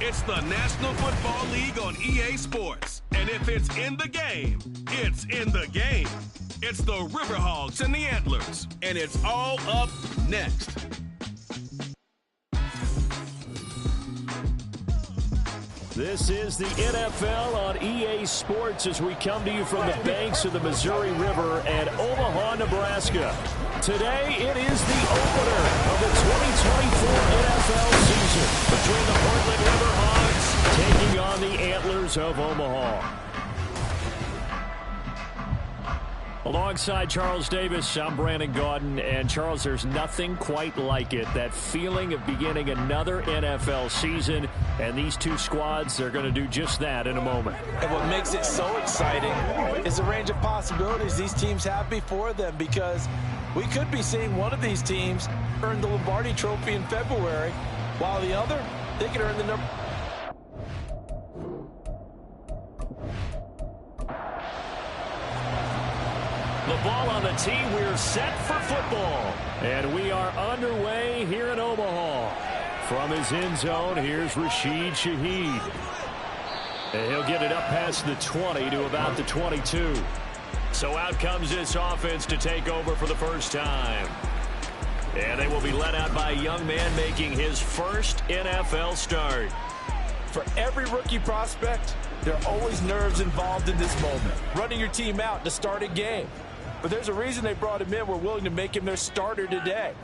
It's the National Football League on EA Sports. And if it's in the game, it's in the game. It's the River Hogs and the Antlers. And it's all up next. This is the NFL on EA Sports as we come to you from the banks of the Missouri River at Omaha, Nebraska. Today, it is the opener of the 2024 NFL season between the Portland River Hogs taking on the Antlers of Omaha. Alongside Charles Davis, I'm Brandon Gaudin, and Charles, there's nothing quite like it. That feeling of beginning another NFL season, and these two squads, they're going to do just that in a moment. And what makes it so exciting is the range of possibilities these teams have before them, because we could be seeing one of these teams earn the Lombardi Trophy in February, while the other, they could earn the number. The ball on the tee, we're set for football. And we are underway here in Omaha. From his end zone, here's Rashid Shaheed. And he'll get it up past the 20 to about the 22. So out comes this offense to take over for the first time. And they will be led out by a young man making his first NFL start. For every rookie prospect, there are always nerves involved in this moment. Running your team out to start a game. But there's a reason they brought him in. We're willing to make him their starter today.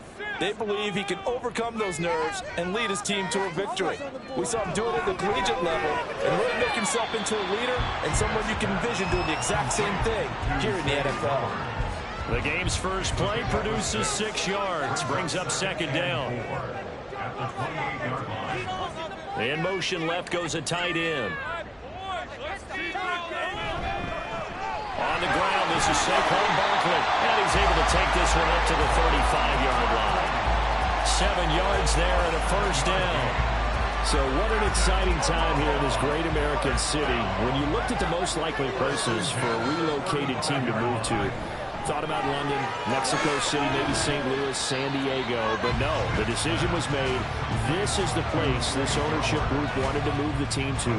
They believe he can overcome those nerves and lead his team to a victory. We saw him do it at the collegiate level and really make himself into a leader and someone you can envision doing the exact same thing here in the NFL. The game's first play produces 6 yards, brings up second down. In motion left goes a tight end. On the ground, this is Saquon Barkley, and he's able to take this one up to the 35-yard line. 7 yards there and a first down. So what an exciting time here in this great American city. When you looked at the most likely places for a relocated team to move to, thought about London, Mexico City, maybe St. Louis, San Diego. But no, the decision was made. This is the place this ownership group wanted to move the team to.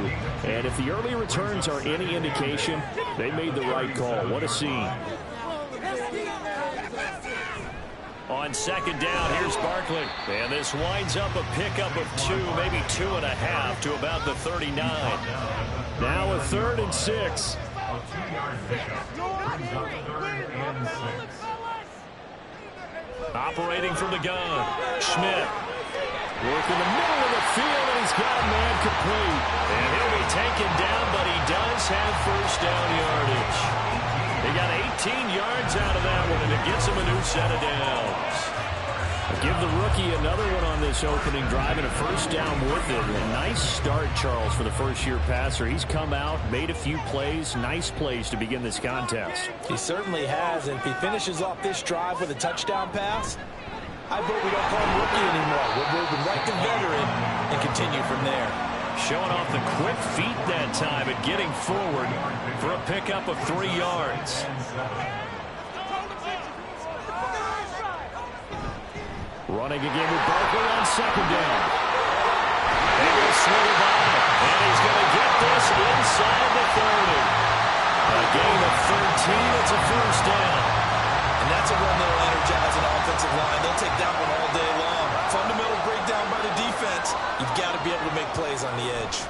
And if the early returns are any indication, they made the right call. What a scene. On second down, here's Barkley. And this winds up a pickup of 2, maybe 2.5 to about the 39. Now a 3rd and 6. Operating from the gun, Schmidt. Working the middle of the field, and he's got a man complete. And he'll be taken down, but he does have first down yardage. He got 18 yards out of that one, and it gets him a new set of downs. Give the rookie another one on this opening drive and a first down with it. A nice start, Charles, for the first-year passer. He's come out, made a few plays, nice plays to begin this contest. He certainly has, and if he finishes off this drive with a touchdown pass, I vote we don't call him rookie anymore. We're moving right to veteran and continue from there. Showing off the quick feet that time and getting forward for a pickup of 3 yards. Running again with Barkley on second down. And he'll swing it by. And he's going to get this inside the 30. A gain of 13. It's a first down. And that's a run that'll energize an offensive line. They'll take that one all day long. Fundamental breakdown by the defense. You've got to be able to make plays on the edge.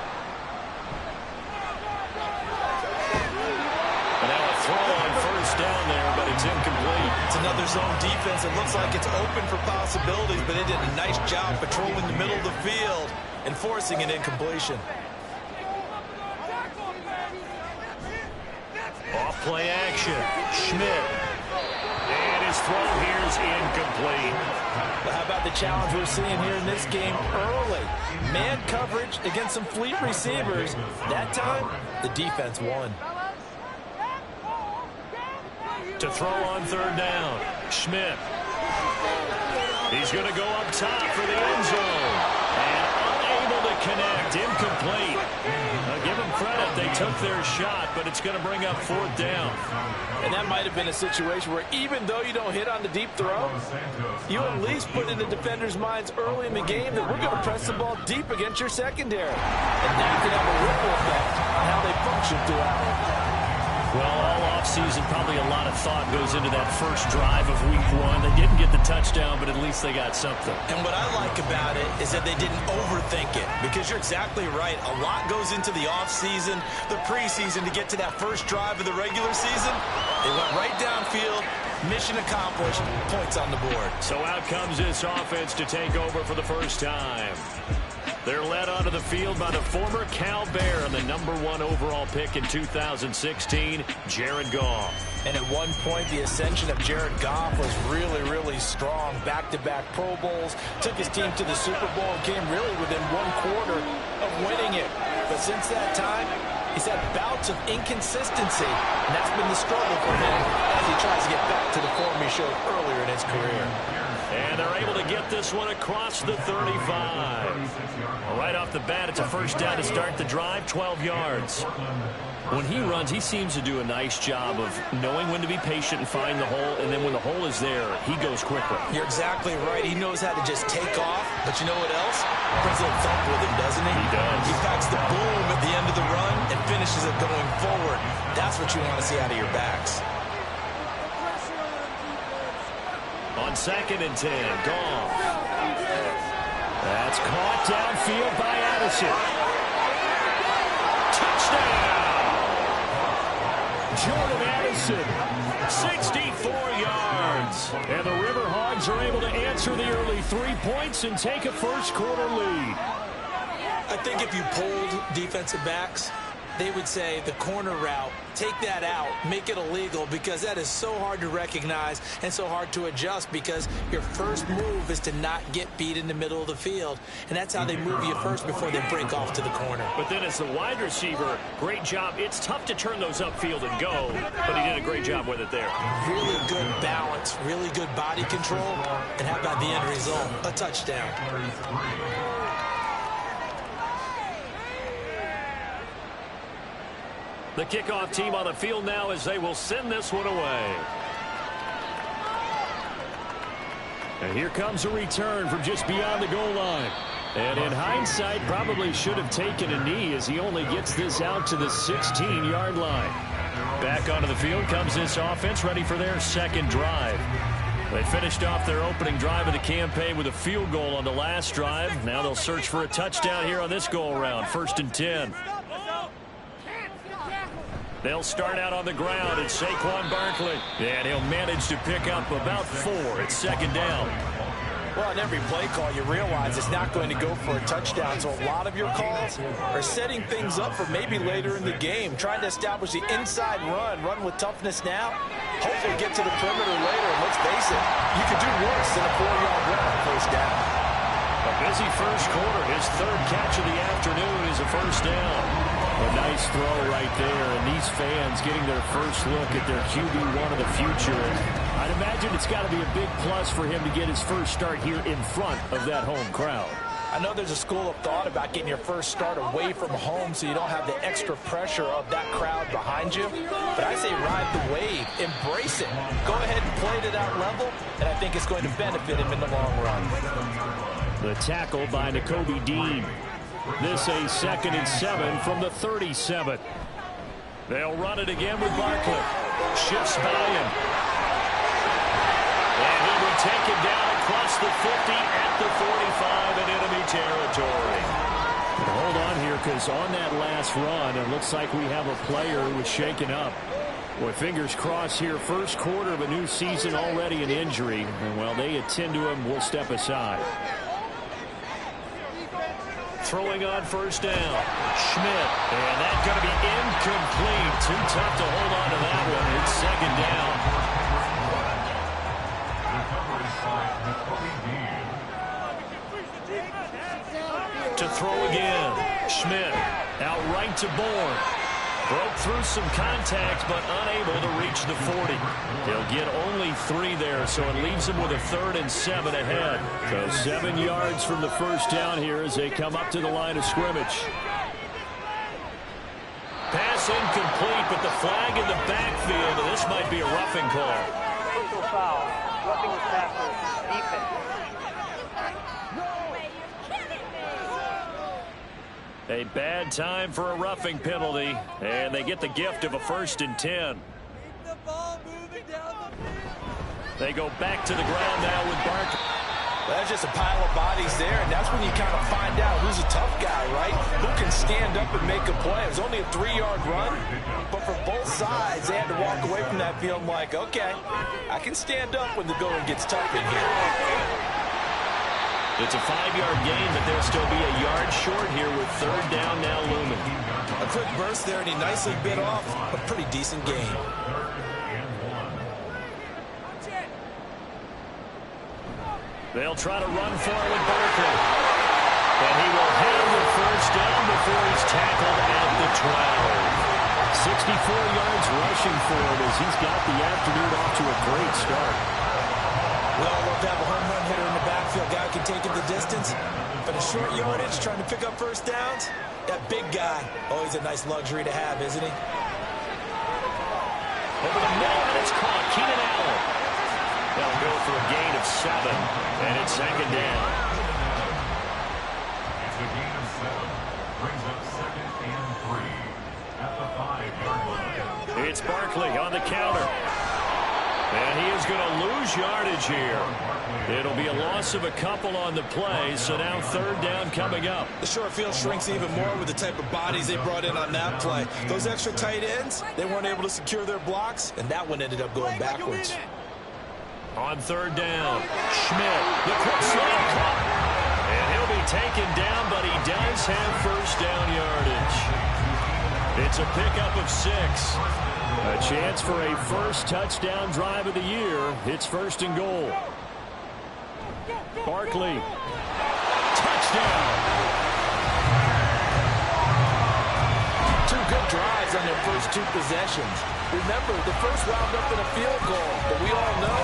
And now a throw on first down there, but it's incomplete. It's another zone defense. It looks like it's open for possibilities, but they did a nice job patrolling the middle of the field and forcing an incompletion. Off play action. Schmidt. And his throw here is incomplete. Well, how about the challenge we're seeing here in this game early? Man coverage against some fleet receivers. That time, the defense won. To throw on third down. Schmidt. He's going to go up top for the end zone. And unable to connect. Incomplete. Give them credit. They took their shot, but it's going to bring up 4th down. And that might have been a situation where even though you don't hit on the deep throw, you at least put in the defender's minds early in the game that we're going to press the ball deep against your secondary. And that could have a ripple effect on how they function throughout. Well, all offseason, probably a lot of thought goes into that first drive of week 1. They didn't get the touchdown, but at least they got something. And what I like about it is that they didn't overthink it, because you're exactly right. A lot goes into the offseason, the preseason, to get to that first drive of the regular season. They went right downfield. Mission accomplished. Points on the board. So out comes this offense to take over for the first time. They're led onto the field by the former Cal Bear and the #1 overall pick in 2016, Jared Goff. And at one point, the ascension of Jared Goff was really, really strong. Back-to-back Pro Bowls, took his team to the Super Bowl, and came really within 1 quarter of winning it. But since that time, he's had bouts of inconsistency, and that's been the struggle for him as he tries to get back to the form he showed earlier in his career. And they're able to get this one across the 35. Right off the bat, it's a first down to start the drive, 12 yards. When he runs, he seems to do a nice job of knowing when to be patient and find the hole, and then when the hole is there, he goes quickly. You're exactly right. He knows how to just take off, but you know what else? Brings a little thump with him, doesn't he? He does. He packs the boom at the end of the run and finishes it going forward. That's what you want to see out of your backs. On 2nd and 10, Goff. That's caught downfield by Addison. Touchdown! Jordan Addison, 64 yards. And the River Hogs are able to answer the early 3 points and take a first-quarter lead. I think if you polled defensive backs, they would say the corner route, take that out, make it illegal, because that is so hard to recognize and so hard to adjust, because your first move is to not get beat in the middle of the field. And that's how they move you first before they break off to the corner. But then as the wide receiver, great job. It's tough to turn those upfield and go, but he did a great job with it there. Really good balance, really good body control, and how about the end result? A touchdown. The kickoff team on the field now as they will send this one away. And here comes a return from just beyond the goal line. And in hindsight, probably should have taken a knee as he only gets this out to the 16-yard line. Back onto the field comes this offense, ready for their second drive. They finished off their opening drive of the campaign with a field goal on the last drive. Now they'll search for a touchdown here on this go-around. 1st and 10. They'll start out on the ground. It's Saquon Barkley. And he'll manage to pick up about 4. It's 2nd down. Well, on every play call, you realize it's not going to go for a touchdown. So a lot of your calls are setting things up for maybe later in the game, trying to establish the inside run with toughness now, hopefully get to the perimeter later. And let's face it, you could do worse than a 4-yard run on 1st down. A busy first quarter. His 3rd catch of the afternoon is a 1st down. A nice throw right there, and these fans getting their first look at their QB1 of the future. And I'd imagine it's got to be a big plus for him to get his first start here in front of that home crowd. I know there's a school of thought about getting your first start away from home so you don't have the extra pressure of that crowd behind you. But I say ride the wave, embrace it. Go ahead and play to that level, and I think it's going to benefit him in the long run. The tackle by Nakobe Dean. This a 2nd and 7 from the 37. They'll run it again with Barkley. Shifts by him. And he will take it down across the 50 at the 45 in enemy territory. Hold on here, because on that last run, it looks like we have a player who was shaken up. Boy, fingers crossed here. First quarter of a new season, already an injury. And while they attend to him, we'll step aside. Throwing on 1st down. Schmidt. And that's going to be incomplete. Too tough to hold on to that one. It's 2nd down. To throw again. Schmidt out right to Bourne. Broke through some contact, but unable to reach the 40. He'll get only 3 there, so it leaves him with a 3rd and 7 ahead. So 7 yards from the first down here as they come up to the line of scrimmage. Pass incomplete, but the flag in the backfield, and this might be a roughing call. Personal foul. Roughing the tackle. Defense. A bad time for a roughing penalty, and they get the gift of a 1st and 10. They go back to the ground now with Barkley. That's just a pile of bodies there, and that's when you kind of find out who's a tough guy, right? Who can stand up and make a play. It was only a 3-yard run, but for both sides, they had to walk away from that field like, okay, I can stand up when the going gets tough in here. It's a 5-yard gain, but there'll still be a yard short here with 3rd down now looming. A quick burst there, and he nicely bit off a pretty decent gain. They'll try to run for it with Barkley. And he will have the 1st down before he's tackled at the 12. 64 yards rushing for him as he's got the afternoon off to a great start. We all love to have a home run hitter in the backfield. Guy who can take it the distance. But a short yardage, trying to pick up 1st downs, that big guy, always a nice luxury to have, isn't he? Over the middle, and it's caught. Keenan Allen. They'll go for a gain of 7, and it's 2nd down. It's a gain of 7. Brings up 2nd and 3 at the 5-yard line. It's Barkley on the counter. And he is going to lose yardage here. It'll be a loss of a couple on the play, so now 3rd down coming up. The short field shrinks even more with the type of bodies they brought in on that play. Those extra tight ends, they weren't able to secure their blocks, and that one ended up going backwards. On 3rd down, Schmidt, the quick slant cut. And he'll be taken down, but he does have 1st down yardage. It's a pickup of 6. A chance for a 1st touchdown drive of the year. It's 1st and goal. Barkley. Touchdown. 2 good drives on their first 2 possessions. Remember, the first wound up in a field goal, but we all know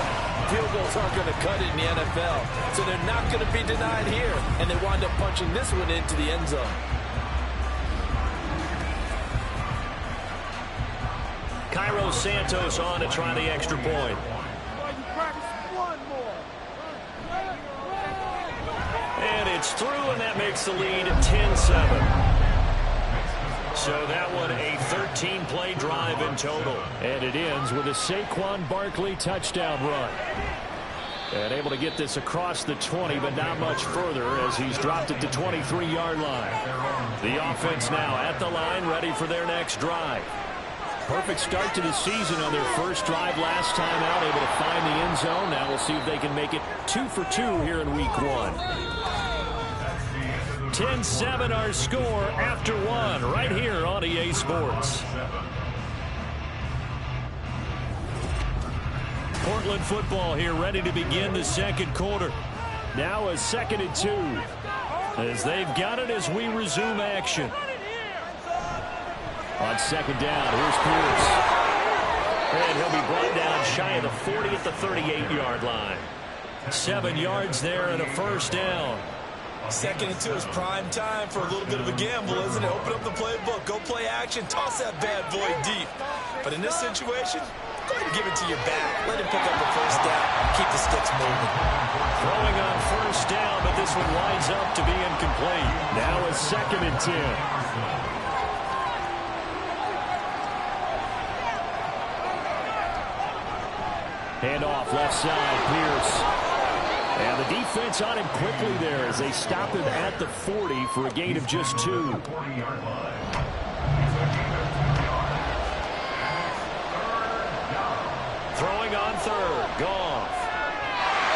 field goals aren't going to cut it in the NFL. So they're not going to be denied here, and they wind up punching this one into the end zone. Cairo Santos on to try the extra point. And it's through, and that makes the lead 10-7. So that one a 13-play drive in total. And it ends with a Saquon Barkley touchdown run. And able to get this across the 20, but not much further as he's dropped it to 23-yard line. The offense now at the line, ready for their next drive. Perfect start to the season on their first drive last time out, able to find the end zone. Now we'll see if they can make it 2 for 2 here in week 1. 10-7 our score after 1 right here on EA Sports. Portland football here ready to begin the 2nd quarter. Now a 2nd and 2 as they've got it as we resume action. On 2nd down, here's Pierce. And he'll be brought down shy of the 40 at the 38-yard line. 7 yards there and a 1st down. 2nd and 2 is prime time for a little bit of a gamble, isn't it? Open up the playbook, go play action, toss that bad boy deep. But in this situation, go ahead and give it to your back. Let him pick up the 1st down. Keep the sticks moving. Throwing on 1st down, but this one winds up to be incomplete. Now a 2nd and 10. Hand off left side, Pierce. And the defense on him quickly there as they stop him at the 40 for a gain of just 2. Throwing on 3rd, Goff.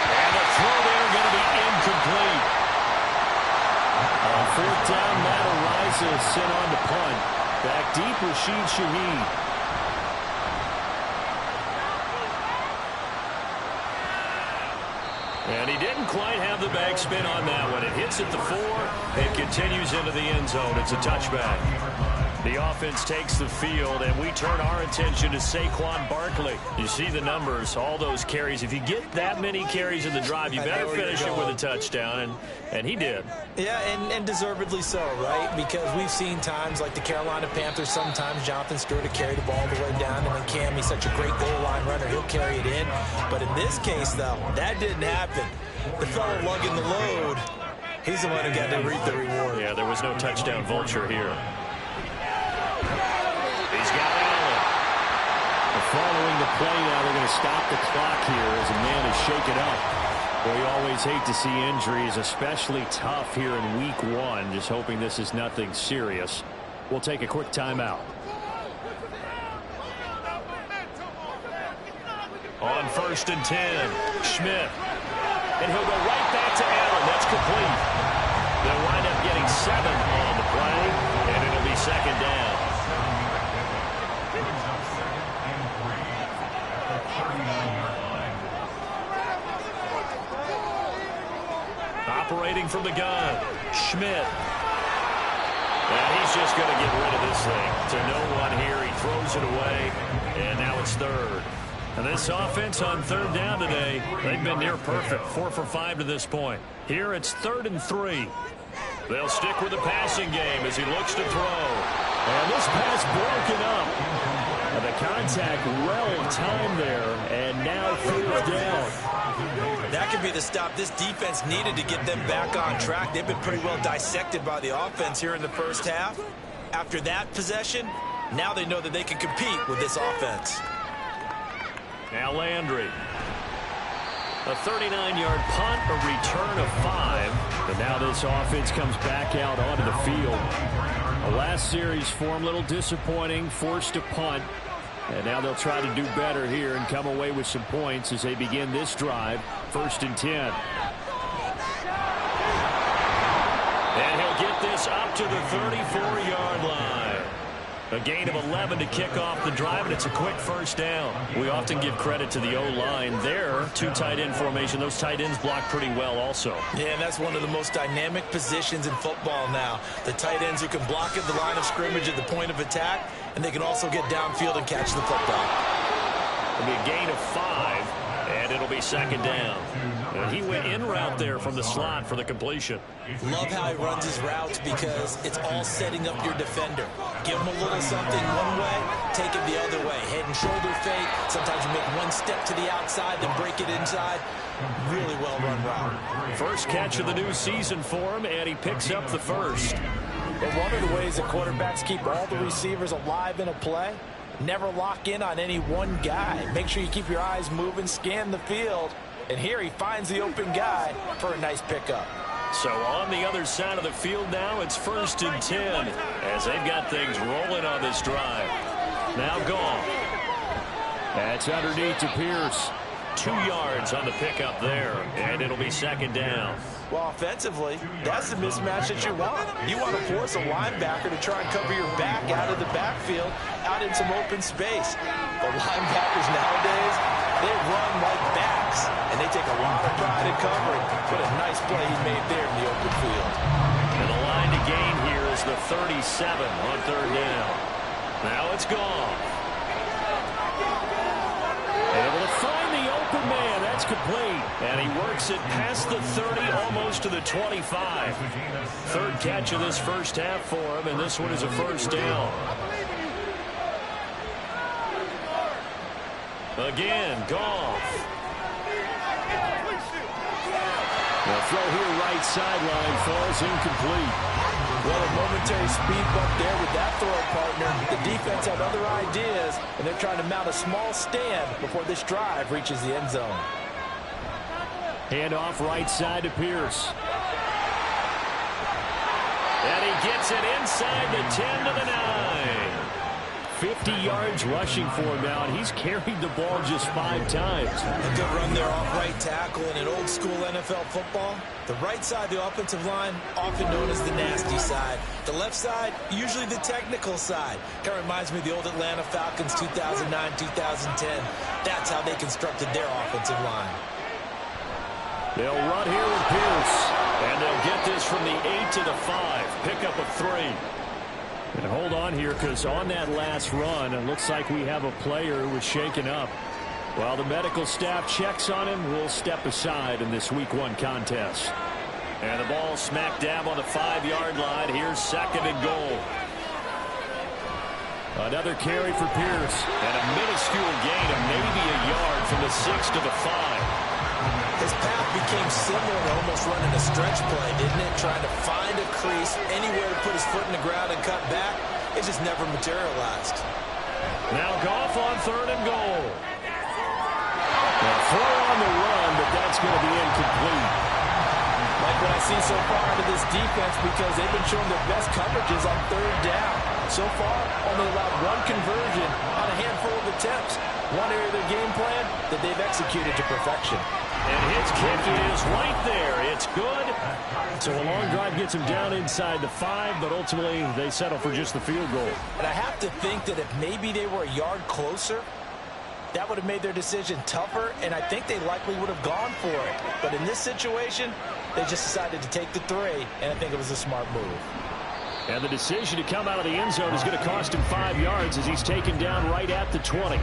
And the throw there going to be incomplete. On 4th down, Matt Araiza is sent on to punt. Back deep, Rashid Shaheed. And he didn't quite have the backspin on that one. It hits at the 4. It continues into the end zone. It's a touchback. The offense takes the field, and we turn our attention to Saquon Barkley. You see the numbers, all those carries. If you get that many carries in the drive, you better finish it with a touchdown, and he did. Yeah, and deservedly so, right? Because we've seen times like the Carolina Panthers, sometimes Jonathan Stewart will carry the ball all the way down, and then Cam, he's such a great goal line runner, he'll carry it in. But in this case, though, that didn't happen. The fellow lugging the load, he's the one who got to reap the reward. Yeah, there was no touchdown vulture here. He's got Allen. Following the play now, they're going to stop the clock here as a man is shaken up. Well, you always hate to see injuries, especially tough here in week 1. Just hoping this is nothing serious. We'll take a quick timeout. On 1st and 10, Schmidt. And he'll go right back to Allen. That's complete. They'll wind up getting 7 on the play, and it'll be 2nd down. Operating from the gun, Schmidt. And he's just going to get rid of this thing. To no one here, he throws it away, and now it's 3rd. And this offense on 3rd down today, they've been near perfect, 4 for 5 to this point. Here it's 3rd and 3. They'll stick with the passing game as he looks to throw. And this pass broken up. And the contact well timed there, and now 4th down. That could be the stop this defense needed to get them back on track. They've been pretty well dissected by the offense here in the first half. After that possession, now they know that they can compete with this offense. Now Landry. A 39-yard punt, a return of 5. And now this offense comes back out onto the field. The last series for him, a little disappointing, forced to punt. And now they'll try to do better here and come away with some points as they begin this drive. 1st and 10. And he'll get this up to the 34-yard line. A gain of 11 to kick off the drive, and it's a quick 1st down. We often give credit to the O-line there. 2 tight end formation. Those tight ends block pretty well also. Yeah, and that's one of the most dynamic positions in football now. The tight ends who can block at the line of scrimmage at the point of attack, and they can also get downfield and catch the football. It'll be a gain of 5, and it'll be 2nd down. And he went in route there from the slot for the completion. Love how he runs his routes because it's all setting up your defender. Give him a little something one way, take it the other way. Head and shoulder fake. Sometimes you make one step to the outside, then break it inside. Really well run route. First catch of the new season for him, and he picks up the 1st. But one of the ways that quarterbacks keep all the receivers alive in a play, never lock in on any one guy. Make sure you keep your eyes moving, scan the field. And here he finds the open guy for a nice pickup. So on the other side of the field now, it's 1st and 10 as they've got things rolling on this drive. Now Goff. That's underneath to Pierce. 2 yards on the pickup there, and it'll be 2nd down. Well, offensively, that's the mismatch that you want. You want to force a linebacker to try and cover your back out of the backfield, out in some open space. The linebackers nowadays, they run like backs, and they take a lot of pride in covering. What a nice play he made there in the open field. And the line to gain here is the 37 on 3rd down. Now it's gone. Able to find the open man. That's complete. And he works it past the 30, almost to the 25. 3rd catch of this first half for him, and this one is a 1st down. Again, Goff. The throw here right sideline falls incomplete. Well, a momentary speed bump there with that throw partner. The defense had other ideas, and they're trying to mount a small stand before this drive reaches the end zone. Handoff right side to Pierce. And he gets it inside the 10 to the 9. 50 yards rushing for him now, and he's carried the ball just 5 times. A good run there off right tackle in an old school NFL football. The right side, the offensive line, often known as the nasty side. The left side, usually the technical side. Kind of reminds me of the old Atlanta Falcons 2009, 2010. That's how they constructed their offensive line. They'll run here with Pierce. And they'll get this from the 8 to the 5. Pickup of 3. And hold on here, because on that last run, it looks like we have a player who was shaken up. While the medical staff checks on him, we'll step aside in this Week 1 contest. And the ball smack dab on the 5-yard line. Here's 2nd and goal. Another carry for Pierce. And a minuscule gain of maybe a yard from the 6 to the 5. His path became similar to almost running a stretch play, didn't it? Trying to find a crease, anywhere to put his foot in the ground and cut back. It just never materialized. Now Goff on 3rd and goal. Throw on the run, but that's going to be incomplete. Like what I see so far out of this defense, because they've been showing their best coverages on 3rd down. So far, only allowed 1 conversion on a handful of attempts. One area of their game plan that they've executed to perfection. And his kick is right there. It's good. So a long drive gets him down inside the 5, but ultimately they settle for just the field goal. And I have to think that if maybe they were a yard closer, that would have made their decision tougher, and I think they likely would have gone for it. But in this situation, they just decided to take the 3, and I think it was a smart move. And the decision to come out of the end zone is going to cost him 5 yards as he's taken down right at the 20.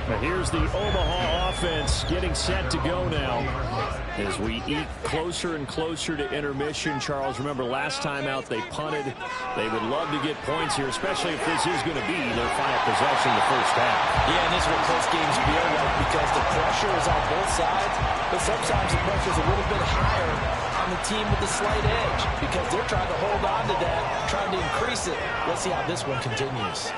But here's the Omaha offense getting set to go now as we eat closer and closer to intermission. Charles, remember last time out they punted. They would love to get points here, especially if this is going to be their final possession the first half. Yeah, and this is what close games feel like because the pressure is on both sides, but sometimes the pressure is a little bit higher on the team with the slight edge because they're trying to hold on to that, trying to increase it. Let's see how this one continues.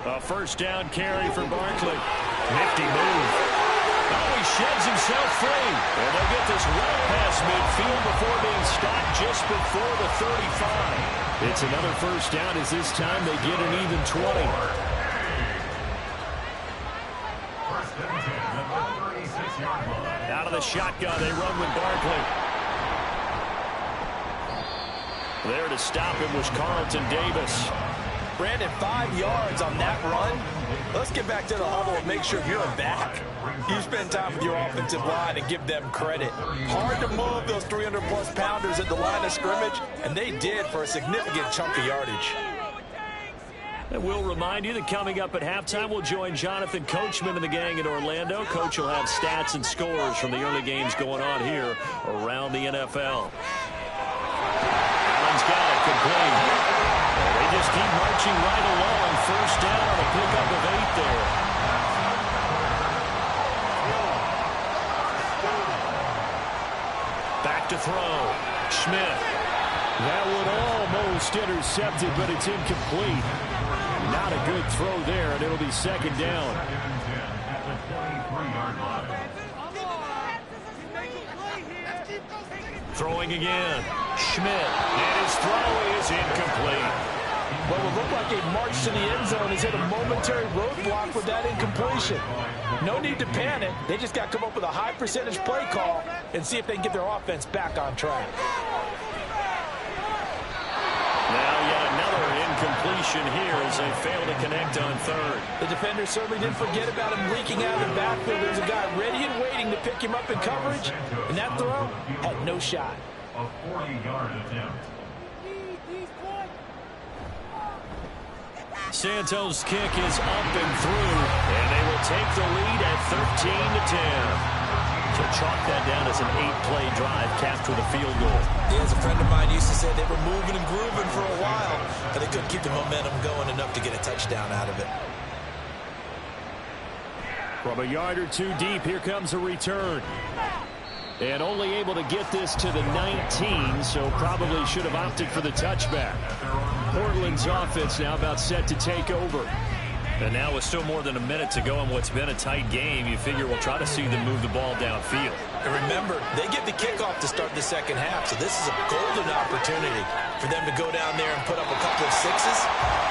A first down carry for Barkley. Nifty move. Oh, he sheds himself free. And they'll get this well past midfield before being stopped just before the 35. It's another first down as this time they get an even 20. Out of the shotgun, they run with Barkley. There to stop him was Carlton Davis. Brandon, 5 yards on that run. Let's get back to the huddle and make sure you're back. You spend time with your offensive line and give them credit. Hard to move those 300-plus pounders at the line of scrimmage, and they did for a significant chunk of yardage. And we'll remind you that coming up at halftime, we'll join Jonathan Coachman and the gang in Orlando. Coach will have stats and scores from the early games going on here around the NFL. Allen's got it, complete. They just keep marching right along. First down on a pickup of 8 there. Back to throw. Schmidt. That one almost intercepted, but it's incomplete. Not a good throw there, and it'll be 2nd down. Throwing again. Schmidt. And his throw is incomplete. What would look like a march to the end zone has hit a momentary roadblock with that incompletion. No need to panic. They just got to come up with a high percentage play call and see if they can get their offense back on track. Now yet another incompletion here as they fail to connect on 3rd. The defender certainly didn't forget about him leaking out of the backfield. There's a guy ready and waiting to pick him up in coverage, and that throw had no shot. A 40-yard attempt. Santos' kick is up and through, and they will take the lead at 13-10. So chalk that down as an 8-play drive capped with a field goal. Yeah, as a friend of mine used to say, they were moving and grooving for a while, but they couldn't keep the momentum going enough to get a touchdown out of it. From a yard or 2 deep, here comes a return. And only able to get this to the 19, so probably should have opted for the touchback. Portland's offense now about set to take over. And now with still more than a minute to go in what's been a tight game, you figure we'll try to see them move the ball downfield. And remember, they get the kickoff to start the second half, so this is a golden opportunity for them to go down there and put up a couple of sixes.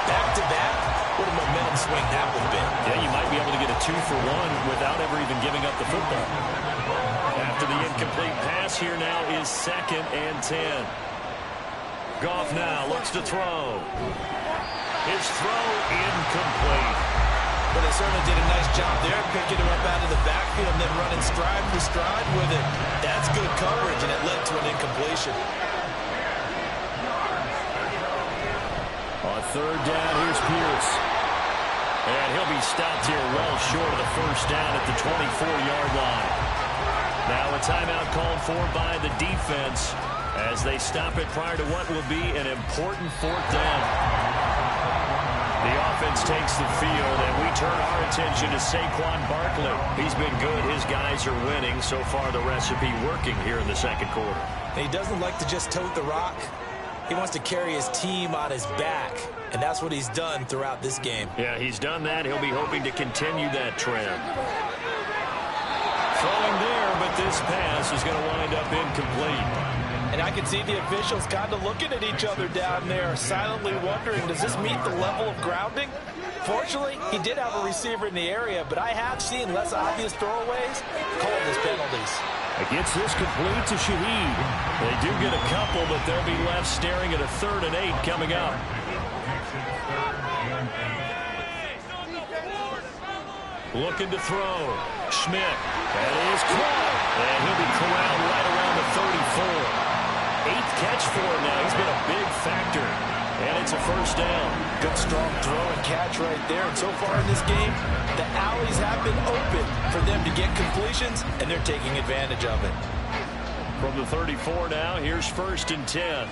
Back-to-back, what a momentum swing that would have been. Yeah, you might be able to get a 2-for-1 without ever even giving up the football. After the incomplete pass, here now is 2nd and 10. Goff now looks to throw. His throw incomplete. But they certainly did a nice job there, picking him up out of the backfield and then running stride for stride with it. That's good coverage, and it led to an incompletion. On third down, here's Pierce. And he'll be stopped here well short of the first down at the 24-yard line. Now a timeout called for by the defense as they stop it prior to what will be an important fourth down. The offense takes the field, and we turn our attention to Saquon Barkley. He's been good. His guys are winning. So far, the recipe working here in the second quarter. He doesn't like to just tote the rock. He wants to carry his team on his back, and that's what he's done throughout this game. Yeah, he's done that. He'll be hoping to continue that trend. Throwing there, but this pass is going to wind up incomplete. And I can see the officials kind of looking at each other down there, silently wondering, does this meet the level of grounding? Fortunately, he did have a receiver in the area, but I have seen less obvious throwaways called as penalties. It gets this complete to Shaheed. They do get a couple, but they'll be left staring at a 3rd and 8 coming up. Looking to throw. Schmidt. That is caught. And he'll be corralled right around the 34. 8th catch for him now. He's been a big factor. And it's a first down. Good, strong throw and catch right there. And so far in this game, the alleys have been open for them to get completions, and they're taking advantage of it. From the 34 now, here's 1st and 10.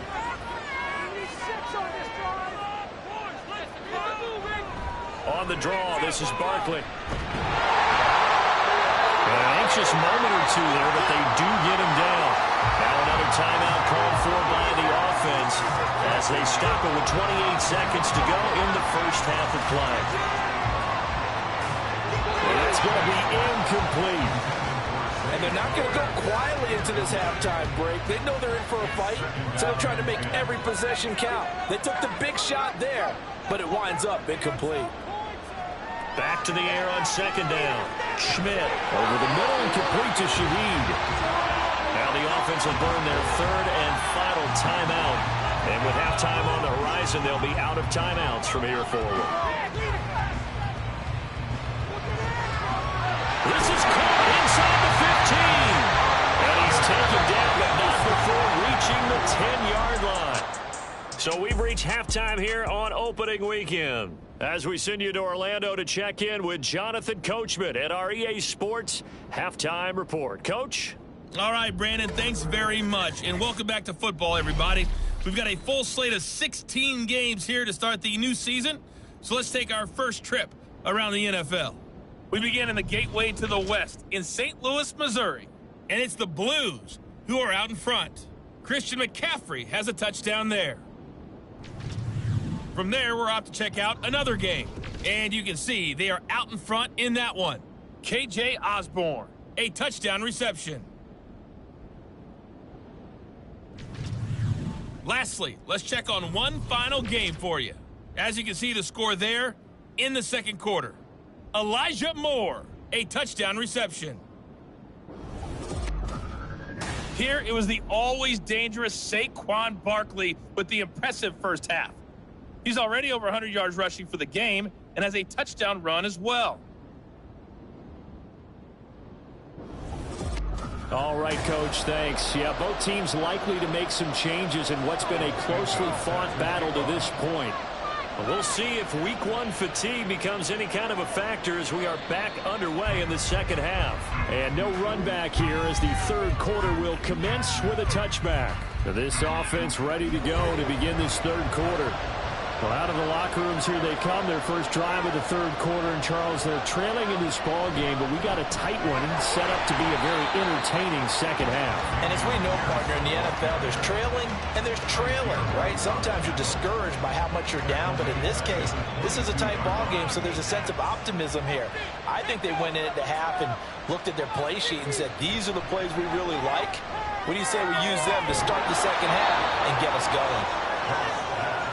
On the draw, this is Barkley. An anxious moment or two there, but they do get him down. Now another timeout called for by the offense as they stop it with 28 seconds to go in the first half of play. And it's going to be incomplete. And they're not going to go quietly into this halftime break. They know they're in for a fight, so they're trying to make every possession count. They took the big shot there, but it winds up incomplete. Back to the air on 2nd down. Schmidt over the middle and complete to Shaheed. Now the offense will burn their 3rd and final timeout. And with halftime on the horizon, they'll be out of timeouts from here forward. This is caught inside the 15. And he's taken down, but not before reaching the 10-yard line. So we've reached halftime here on opening weekend. As we send you to Orlando to check in with Jonathan Coachman at our EA Sports Halftime Report. Coach? All right, Brandon, thanks very much. And welcome back to football, everybody. We've got a full slate of 16 games here to start the new season. So let's take our first trip around the NFL. We begin in the gateway to the west in St. Louis, Missouri. And it's the Blues who are out in front. Christian McCaffrey has a touchdown there. From there, we're off to check out another game. And you can see they are out in front in that one. KJ Osborne, a touchdown reception. Lastly, let's check on one final game for you. As you can see the score there in the second quarter. Elijah Moore, a touchdown reception. Here it was the always dangerous Saquon Barkley with the impressive first half. He's already over 100 yards rushing for the game and has a touchdown run as well. All right, Coach, thanks. Yeah, both teams likely to make some changes in what's been a closely fought battle to this point. We'll see if Week 1 fatigue becomes any kind of a factor as we are back underway in the second half. And no run back here as the third quarter will commence with a touchback. This offense ready to go to begin this third quarter. Well, out of the locker rooms here they come. Their first drive of the third quarter. And, Charles, they're trailing in this ball game, but we got a tight one set up to be a very entertaining second half. And as we know, partner, in the NFL, there's trailing and there's trailing, right? Sometimes you're discouraged by how much you're down, but in this case, this is a tight ball game, so there's a sense of optimism here. I think they went into half and looked at their play sheet and said, these are the plays we really like. What do you say we use them to start the second half and get us going?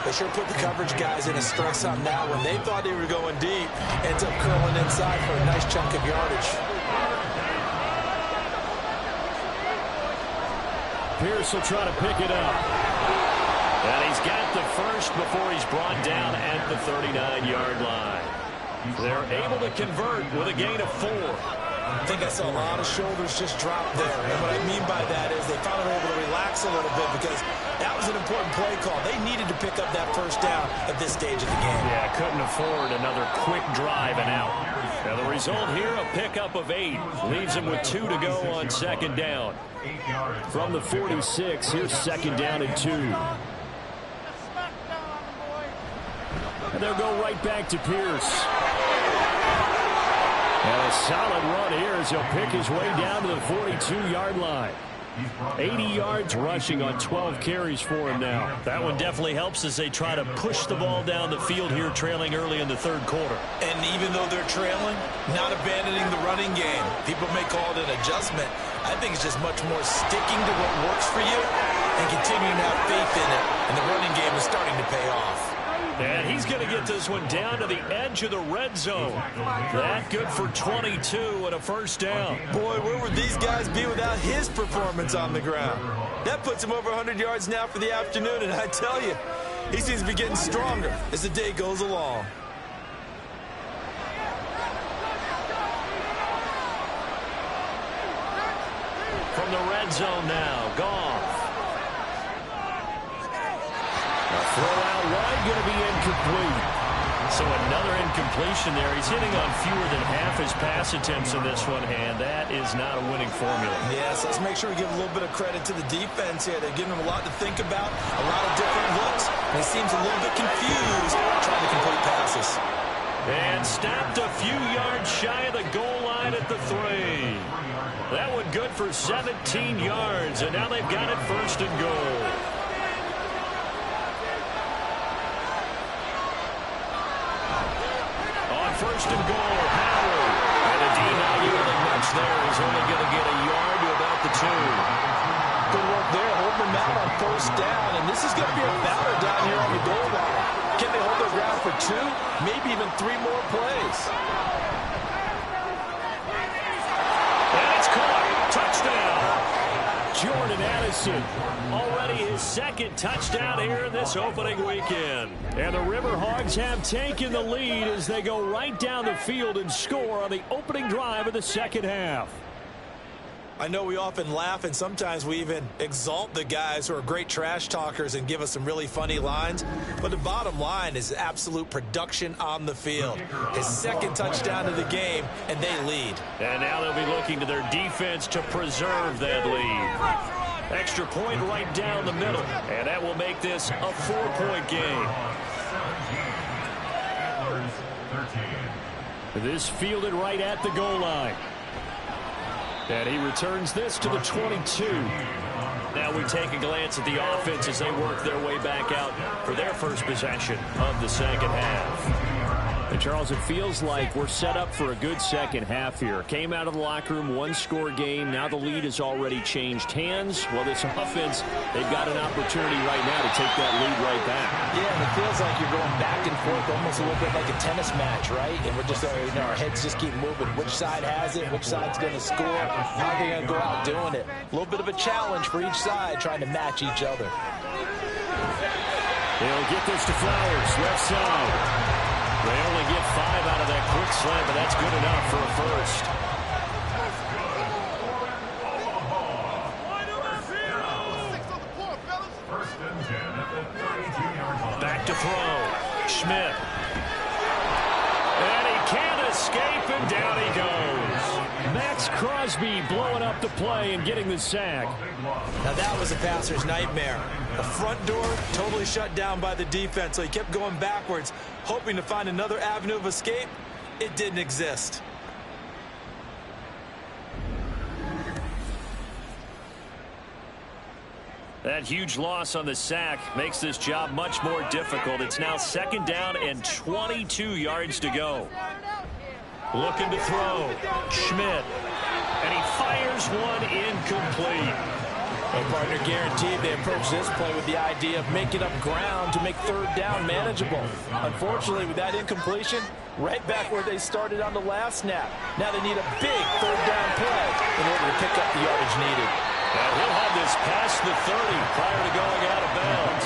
They sure put the coverage guys in a stress on that one. They thought they were going deep. Ends up curling inside for a nice chunk of yardage. Pierce will try to pick it up. And he's got the first before he's brought down at the 39-yard line. They're able to convert with a gain of 4. I think I saw a lot of shoulders just drop there. And what I mean by that is they finally were able to relax a little bit because that was an important play call. They needed to pick up that first down at this stage of the game. Yeah, couldn't afford another quick drive and out. Now the result here, a pickup of 8. Leaves them with 2 to go on second down. From the 46, here's second down and 2. And they'll go right back to Pierce. And a solid run here as he'll pick his way down to the 42-yard line. 80 yards rushing on 12 carries for him now. That one definitely helps as they try to push the ball down the field here, trailing early in the third quarter. And even though they're trailing, not abandoning the running game. People may call it an adjustment. I think it's just much more sticking to what works for you and continuing to have faith in it. And the running game is starting to pay off. And he's going to get this one down to the edge of the red zone. That good for 22 and a first down. Boy, where would these guys be without his performance on the ground? That puts him over 100 yards now for the afternoon, and I tell you, he seems to be getting stronger as the day goes along. From the red zone now, Goff. Throw out wide, going to be incomplete. So another incompletion there. He's hitting on fewer than half his pass attempts in this one, and that is not a winning formula. Yes, let's make sure we give a little bit of credit to the defense here. They're giving him a lot to think about, a lot of different looks, and he seems a little bit confused trying to complete passes. And stopped a few yards shy of the goal line at the 3. That one good for 17 yards, and now they've got it first and goal. First and goal, Howard. And the D not yielding much there. He's only going to get a yard to about the 2. Good work there, holding them out on first down. And this is going to be a battle down here on the goal line. Can they hold their ground for 2, maybe even 3 more plays? And it's caught. Touchdown. Jordan Addison, already his second touchdown here in this opening weekend. And the River Hogs have taken the lead as they go right down the field and score on the opening drive of the second half. I know we often laugh and sometimes we even exalt the guys who are great trash talkers and give us some really funny lines. But the bottom line is absolute production on the field. His second touchdown of the game, and they lead. And now they'll be looking to their defense to preserve that lead. Extra point right down the middle. And that will make this a 4-point game. This fielded right at the goal line. And he returns this to the 22. Now we take a glance at the offense as they work their way back out for their first possession of the second half. And Charles, it feels like we're set up for a good second half here. Came out of the locker room, 1-score game. Now the lead has already changed hands. Well, this offense, they've got an opportunity right now to take that lead right back. Yeah, and it feels like you're going back and forth almost a little bit like a tennis match, right? And we're just, our heads just keep moving. Which side has it? Which side's going to score? How are they going to go out doing it? A little bit of a challenge for each side trying to match each other. They'll get this to Flowers, left side. They only get 5 out of that quick slam, but that's good enough for a first. Back to throw. Schmidt. And he can't escape, and down he goes. Max Crosby blowing up the play and getting the sack. Now that was a passer's nightmare. The front door totally shut down by the defense, so he kept going backwards, hoping to find another avenue of escape. It didn't exist. That huge loss on the sack makes this job much more difficult. It's now second down and 22 yards to go. Looking to throw. Schmidt. And he fires one incomplete. Well, partner, guaranteed they approach this play with the idea of making up ground to make third down manageable. Unfortunately, with that incompletion, right back where they started on the last snap. Now they need a big third down play in order to pick up the yardage needed. And he'll have this past the 30 prior to going out of bounds.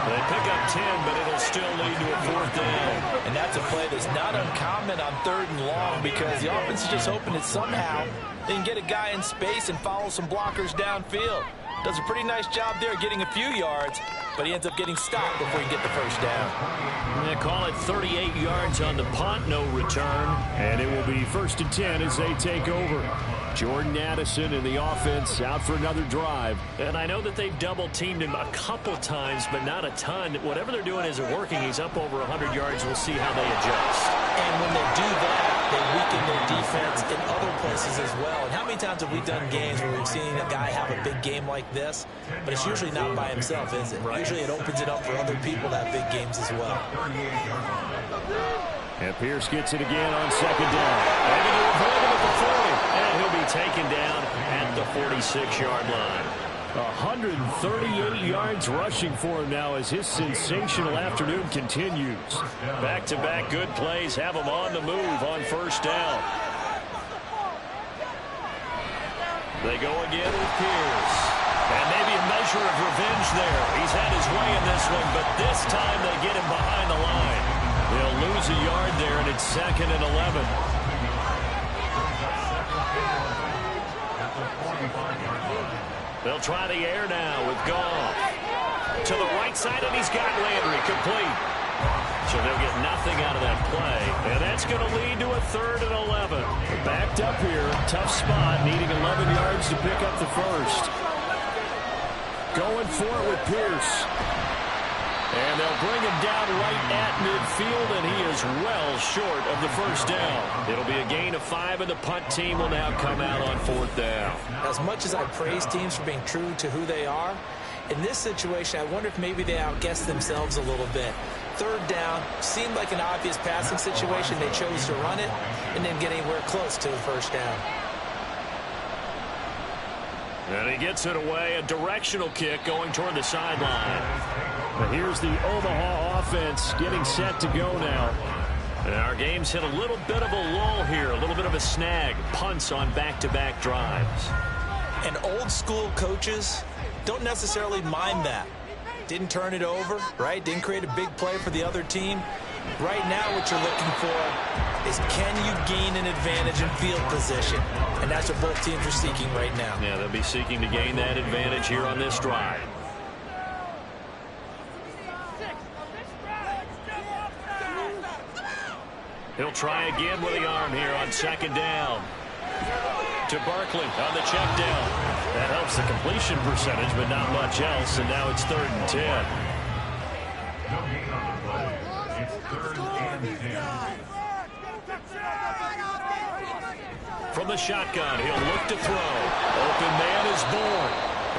They pick up 10, but it'll still lead to a 4th down. And that's a play that's not uncommon on 3rd and long because the offense is just hoping that somehow they can get a guy in space and follow some blockers downfield. Does a pretty nice job there getting a few yards, but he ends up getting stopped before he get the 1st down. They call it 38 yards on the punt, no return. And it will be 1st and 10 as they take over. Jordan Addison in the offense out for another drive. And I know that they've double-teamed him a couple times, but not a ton. Whatever they're doing isn't working. He's up over 100 yards. We'll see how they adjust. And when they do that, they weaken their defense in other places as well. And how many times have we done games where we've seen a guy have a big game like this, but it's usually not by himself, is it? Right. Usually it opens it up for other people to have big games as well. And Pierce gets it again on 2nd down. Maybe to avoid him at the 40. And he'll be taken down at the 46-yard line. 138 yards rushing for him now as his sensational afternoon continues. Back-to-back good plays have him on the move on 1st down. They go again with Pierce. And maybe a measure of revenge there. He's had his way in this one, but this time they get him behind the line. They'll lose a yard there, and it's 2nd and 11. They'll try the air now with Goff. To the right side, and he's got Landry complete. So they'll get nothing out of that play. And that's going to lead to a 3rd and 11. Backed up here, tough spot, needing 11 yards to pick up the 1st. Going for it with Pierce. And they'll bring him down right at midfield, and he is well short of the 1st down. It'll be a gain of 5, and the punt team will now come out on 4th down. As much as I praise teams for being true to who they are, in this situation, I wonder if maybe they outguessed themselves a little bit. 3rd down seemed like an obvious passing situation. They chose to run it and didn't get anywhere close to the 1st down. And he gets it away, a directional kick going toward the sideline. But here's the Omaha offense getting set to go now. And our game's hit a little bit of a lull here, a little bit of a snag. Punts on back-to-back drives. And old-school coaches don't necessarily mind that. Didn't turn it over, right? Didn't create a big play for the other team. Right now what you're looking for is can you gain an advantage in field position? And that's what both teams are seeking right now. Yeah, they'll be seeking to gain that advantage here on this drive. He'll try again with the arm here on 2nd down. To Barkley on the check down. That helps the completion percentage, but not much else. And now it's 3rd and 10. No gain on the play. It's 3rd and 10. From the shotgun, he'll look to throw. Open man is born.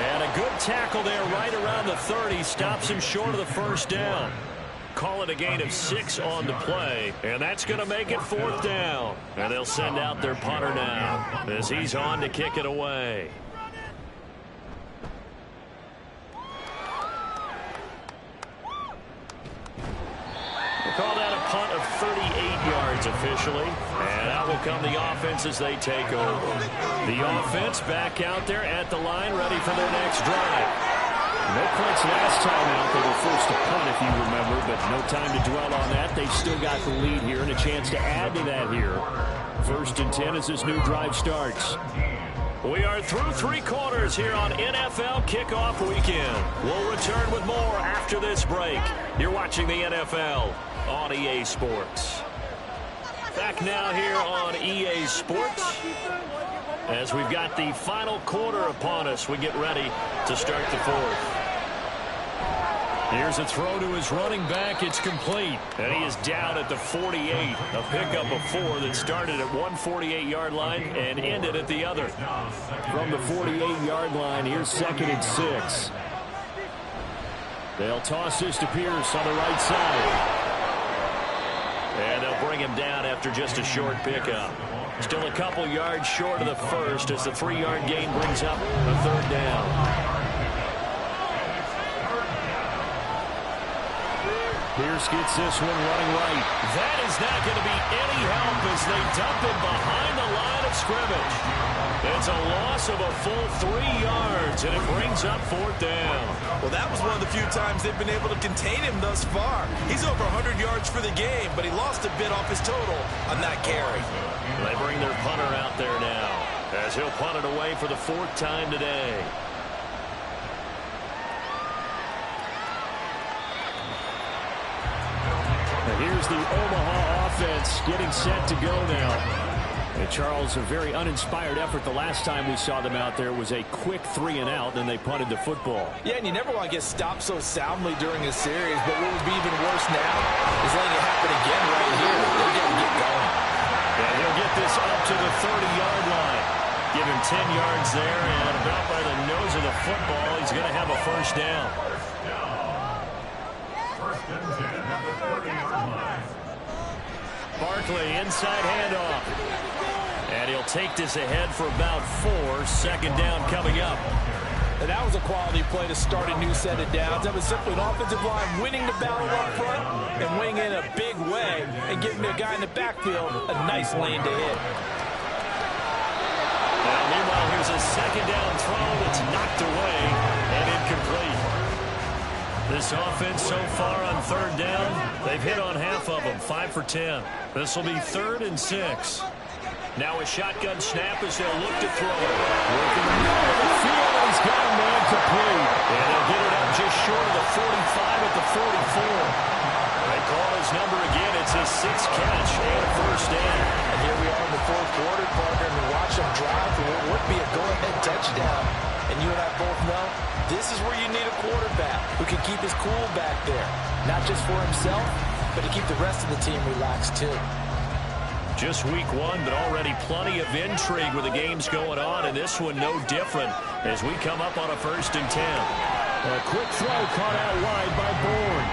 And a good tackle there right around the 30. Stops him short of the 1st down. Call it a gain of 6 on the play, and that's going to make it 4th down. And they'll send out their punter now as he's on to kick it away. We'll call that a punt of 38 yards officially, and out will come the offense as they take over. The offense back out there at the line, ready for their next drive. No points last time out. They were forced to punt, if you remember, but no time to dwell on that. They've still got the lead here and a chance to add to that here. 1st and 10 as this new drive starts. We are through 3 quarters here on NFL Kickoff Weekend. We'll return with more after this break. You're watching the NFL on EA Sports. Back now here on EA Sports. As we've got the final quarter upon us, we get ready to start the 4th. Here's a throw to his running back. It's complete. And he is down at the 48. A pickup of 4 that started at one 48-yard line and ended at the other. From the 48-yard line, here's 2nd and 6. They'll toss this to Pierce on the right side. And they'll bring him down after just a short pickup. Still a couple yards short of the 1st as the 3-yard gain brings up a 3rd down. Pierce gets this one running right. That is not going to be any help as they dump him behind the line of scrimmage. And It's a loss of a full 3 yards, and it brings up 4th down. Well, that was one of the few times they've been able to contain him thus far. He's over 100 yards for the game, but he lost a bit off his total on that carry. They bring their punter out there now, as he'll punt it away for the 4th time today. Here's the Omaha offense getting set to go now. And Charles, a very uninspired effort the last time we saw them out there was a quick 3-and-out, and they punted the football. Yeah, and you never want to get stopped so soundly during a series, but what would be even worse now is letting it happen again right here. They got to get going. And he'll get this up to the 30-yard line. Give him 10 yards there, and about by the nose of the football, he's going to have a 1st down. First and 10 at the 30-yard line. Barkley, inside handoff. And he'll take this ahead for about 4. 2nd down coming up. And that was a quality play to start a new set of downs. That was simply an offensive line winning the battle up front and winning in a big way and giving the guy in the backfield a nice lane to hit. Now, meanwhile, here's a 2nd down throw that's knocked away and incomplete. This offense so far on 3rd down, they've hit on half of them, 5 for 10. This will be 3rd and 6. Now a shotgun snap as they'll look to throw it. Working the middle of the field, and he's got a man complete. And they'll get it up just short of the 45 at the 44. They call his number again. It's his 6th catch and a 1st down. And here we are in the 4th quarter, partner, and we watch him drive for what would be a go-ahead touchdown. And you and I both know this is where you need a quarterback who can keep his cool back there. Not just for himself, but to keep the rest of the team relaxed too. Just week 1, but already plenty of intrigue with the games going on, and this one no different as we come up on a 1st and 10. A quick throw caught out wide by Bourne.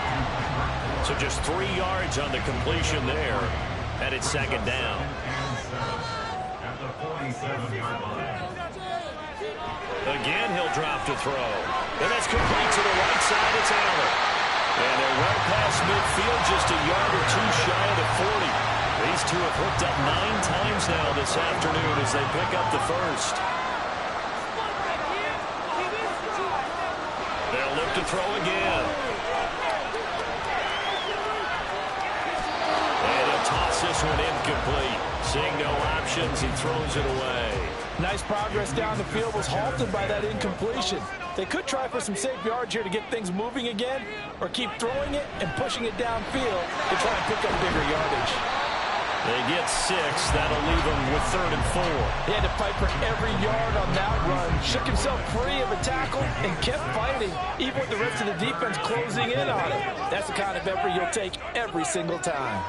So just 3 yards on the completion there, and it's 2nd down. At the 47-yard line. Again, he'll drop to throw. And that's complete to the right side. It's Allen. And they're well past midfield, just a yard or 2 shy of the 40. These two have hooked up 9 times now this afternoon as they pick up the 1st. They'll look to throw again. And he'll toss this one incomplete. Seeing no options, he throws it away. Nice progress down the field was halted by that incompletion. They could try for some safe yards here to get things moving again, or keep throwing it and pushing it downfield to try and pick up bigger yardage. They get 6. That'll leave them with 3rd and 4. He had to fight for every yard on that run. Shook himself free of a tackle and kept fighting, even with the rest of the defense closing in on him. That's the kind of effort you'll take every single time.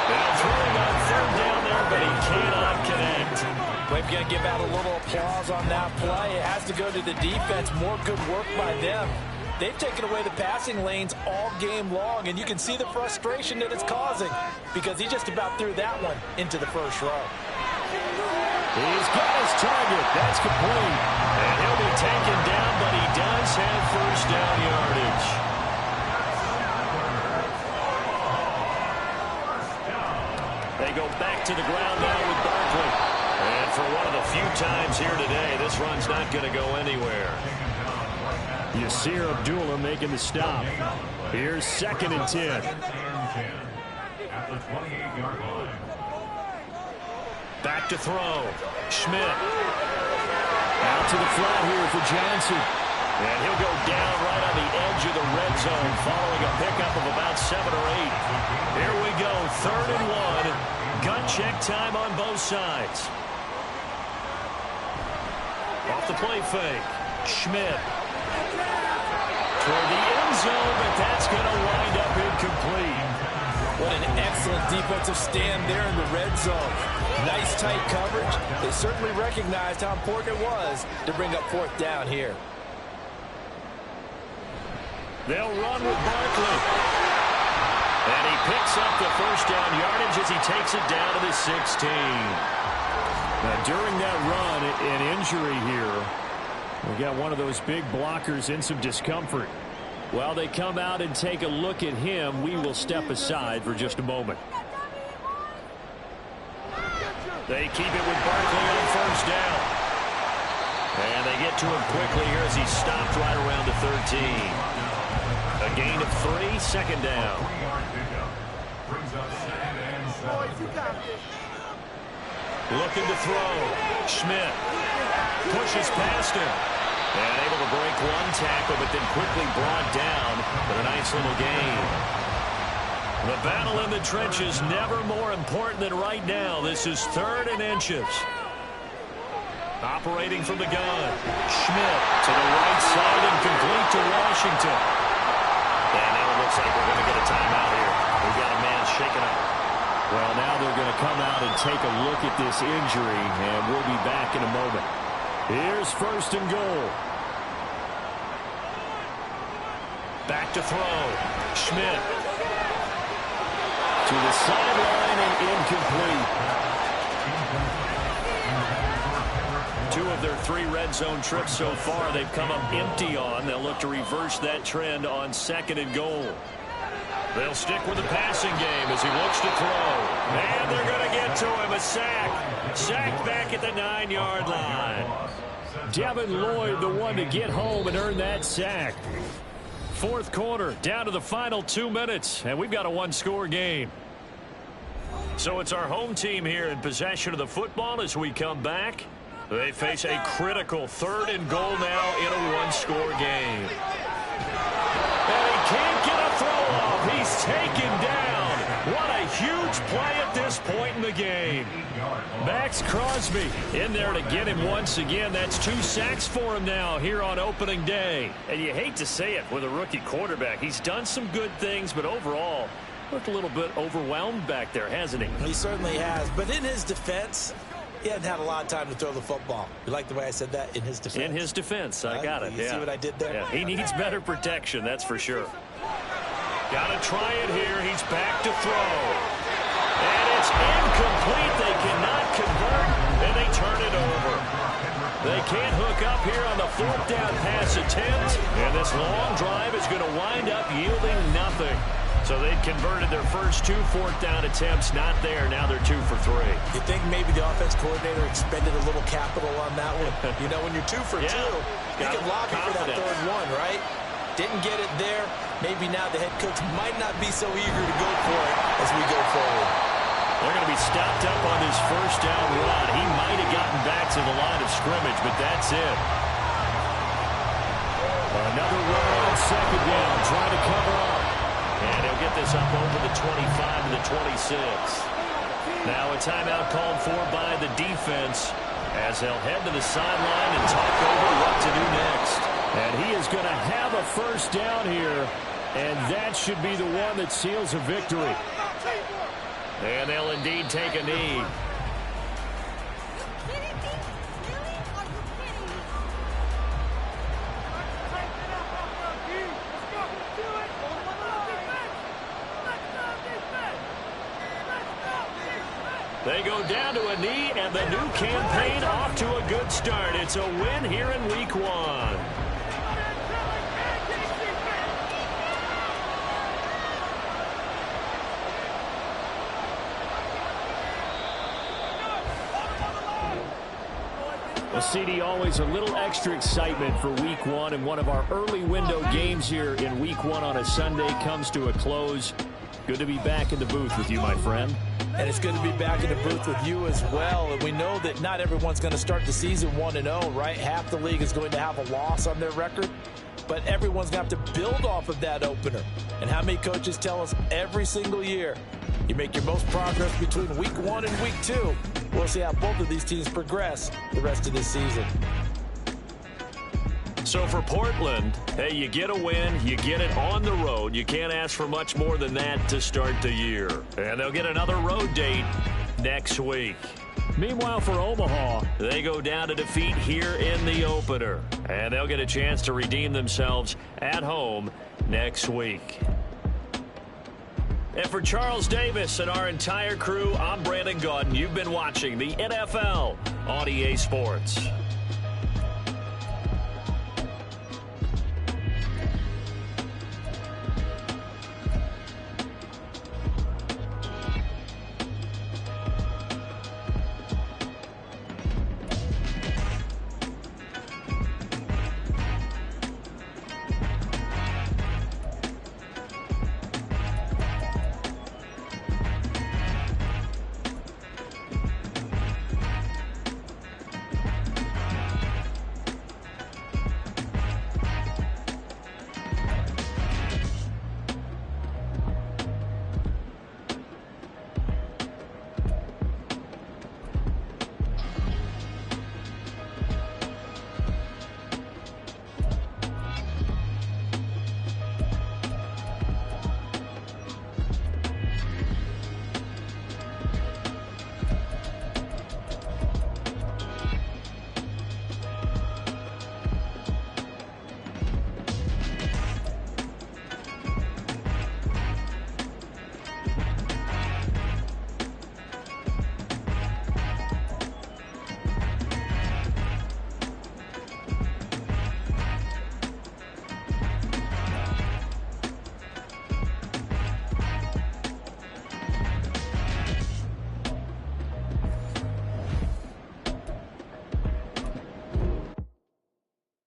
Now throwing on 3rd down there, but he cannot connect. We're going to give out a little applause on that play. It has to go to the defense. More good work by them. They've taken away the passing lanes all game long, and you can see the frustration that it's causing because he just about threw that one into the 1st row. He's got his target. That's complete. And he'll be taken down, but he does have 1st down yardage. They go back to the ground now with Barkley. And for one of the few times here today, this run's not going to go anywhere. Yasir Abdullah making the stop. Here's 2nd and 10. At the 28-yard line. Back to throw. Schmidt. Out to the flat here for Johnson. And he'll go down right on the edge of the red zone following a pickup of about 7 or 8. Here we go, 3rd and 1. Gun check time on both sides. Off the play fake. Schmidt. Toward the end zone, but that's going to wind up incomplete. What an excellent defensive stand there in the red zone. Nice tight coverage. They certainly recognized how important it was to bring up 4th down here. They'll run with Barkley. And he picks up the 1st down yardage as he takes it down to the 16. Now, during that run, an injury here. We got one of those big blockers in some discomfort. While they come out and take a look at him, we will step aside for just a moment. They keep it with Barkley on first down. And they get to him quickly here as he's stopped right around the 13. A gain of 3, second down. Looking to throw. Schmidt pushes past him. And able to break one tackle, but then quickly brought down with a nice little gain. The battle in the trenches never more important than right now. This is 3rd and inches. Operating from the gun. Schmidt to the right side and complete to Washington. And now it looks like we're going to get a timeout here. We've got a man shaken up. Well, now they're going to come out and take a look at this injury, and we'll be back in a moment. Here's 1st and goal. Back to throw. Schmidt. To the sideline and incomplete. 2 of their 3 red zone trips so far they've come up empty on. They'll look to reverse that trend on 2nd and goal. They'll stick with the passing game as he looks to throw. And they're going to get to him. A sack. Sacked back at the 9-yard line. Devin Lloyd, the one to get home and earn that sack. 4th quarter, down to the final 2 minutes, and we've got a 1-score game. So it's our home team here in possession of the football as we come back. They face a critical 3rd and goal now in a 1-score game. And he can't get a throw off. He's taken down. What a huge play at this point in the game. Max Crosby in there to get him once again. That's 2 sacks for him now here on opening day. And you hate to say it with a rookie quarterback. He's done some good things, but overall looked a little bit overwhelmed back there, hasn't he? He certainly has. But in his defense, he hasn't had a lot of time to throw the football. You like the way I said that? In his defense. In his defense. I got it. You see what I did there? Yeah. He needs better protection, that's for sure. Got to try it here. He's back to throw. And it's incomplete. They cannot convert, and they turn it over. They can't hook up here on the 4th down pass attempt, and this long drive is going to wind up yielding nothing. So they've converted their first 2 4th down attempts. Not there. Now they're 2 for 3. You think maybe the offense coordinator expended a little capital on that one? You know, when you're 2 for 2, you can lobby for that 3rd one, right? Didn't get it there. Maybe now the head coach might not be so eager to go for it as we go forward. They're going to be stopped up on this 1st down run. He might have gotten back to the line of scrimmage, but that's it. Another run on 2nd down, trying to cover up. And he'll get this up over the 25 to the 26. Now a timeout called for by the defense as they'll head to the sideline and talk over what to do next. And he is going to have a 1st down here, and that should be the one that seals a victory. And they'll indeed take a knee. They go down to a knee, and the new campaign off to a good start. It's a win here in Week 1. Well, CD, always a little extra excitement for Week 1, and one of our early window games here in Week 1 on a Sunday comes to a close. Good to be back in the booth with you, my friend. And it's good to be back in the booth with you as well. And we know that not everyone's going to start the season 1-0, right? Half the league is going to have a loss on their record. But everyone's going to have to build off of that opener. And how many coaches tell us every single year, you make your most progress between Week 1 and Week 2. We'll see how both of these teams progress the rest of this season. So for Portland, hey, you get a win, you get it on the road. You can't ask for much more than that to start the year. And they'll get another road date next week. Meanwhile, for Omaha, they go down to defeat here in the opener. And they'll get a chance to redeem themselves at home next week. And for Charles Davis and our entire crew, I'm Brandon Gaudin. You've been watching the NFL on EA Sports.